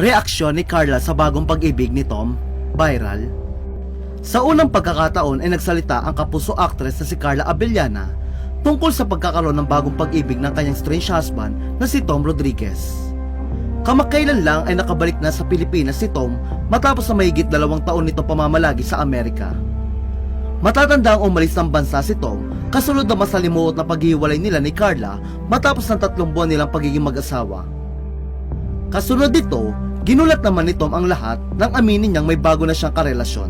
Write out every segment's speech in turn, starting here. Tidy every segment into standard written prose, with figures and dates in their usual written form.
Reaksyon ni Carla sa bagong pag-ibig ni Tom, viral. Sa unang pagkakataon ay nagsalita ang kapuso actress na si Carla Abellana tungkol sa pagkakaroon ng bagong pag-ibig ng kanyang strange husband na si Tom Rodriguez. Kamakailan lang ay nakabalik na sa Pilipinas si Tom matapos na mahigit 2 taon nitong pamamalagi sa Amerika. Matatanda ang umalis ng bansa si Tom kasunod na masalimuot na paghiwalay nila ni Carla matapos ng 3 buwan nilang pagiging mag-asawa. Kasunod dito, ginulat naman ni Tom ang lahat nang aminin niyang may bago na siyang karelasyon.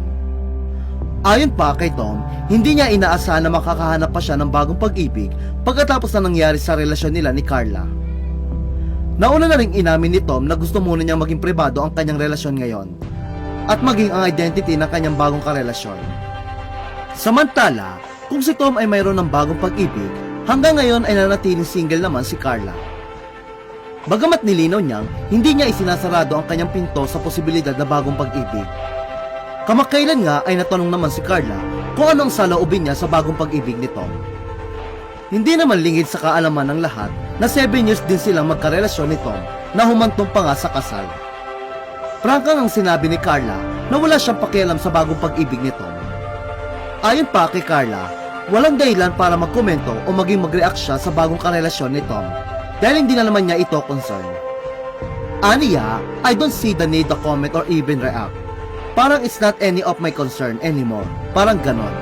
Ayon pa kay Tom, hindi niya inaasahan na makakahanap pa siya ng bagong pag-ibig pagkatapos na nangyari sa relasyon nila ni Carla. Nauna na ring inamin ni Tom na gusto muna niyang maging pribado ang kanyang relasyon ngayon at maging ang identity ng kanyang bagong karelasyon. Samantala, kung si Tom ay mayroon ng bagong pag-ibig, hanggang ngayon ay nanatiling single naman si Carla. Bagamat nilinaw niyang hindi niya isinasarado ang kanyang pinto sa posibilidad na bagong pag-ibig. Kamakailan nga ay natanong naman si Carla kung ano ang saloobin niya sa bagong pag-ibig ni Tom. Hindi naman lingid sa kaalaman ng lahat na 7 years din silang magkarelasyon ni Tom na humantong pa nga sa kasal. Prangkang ang sinabi ni Carla na wala siyang pakialam sa bagong pag-ibig ni Tom. Ayon pa kay Carla, walang dahilan para magkomento o maging mag-react siya sa bagong karelasyon ni Tom dahil hindi na naman niya ito concern. Aniya, I don't see the need to comment or even react. Parang it's not any of my concern anymore. Parang ganon.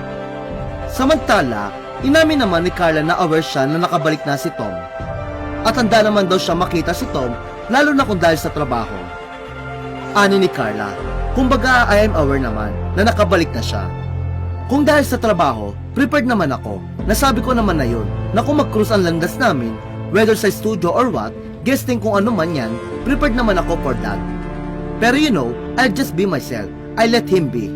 Samantala, inamin naman ni Carla na aware siya na nakabalik na si Tom. At handa naman daw siya makita si Tom, lalo na kung dahil sa trabaho. Ani ni Carla, kumbaga I am aware naman na nakabalik na siya. Kung dahil sa trabaho, prepared naman ako. Nasabi ko naman na yun, na kung mag-cruise ang landas namin, whether sa studio or what, guesting kung ano man yan, prepared naman ako for that. Pero you know, I'll just be myself. I let him be.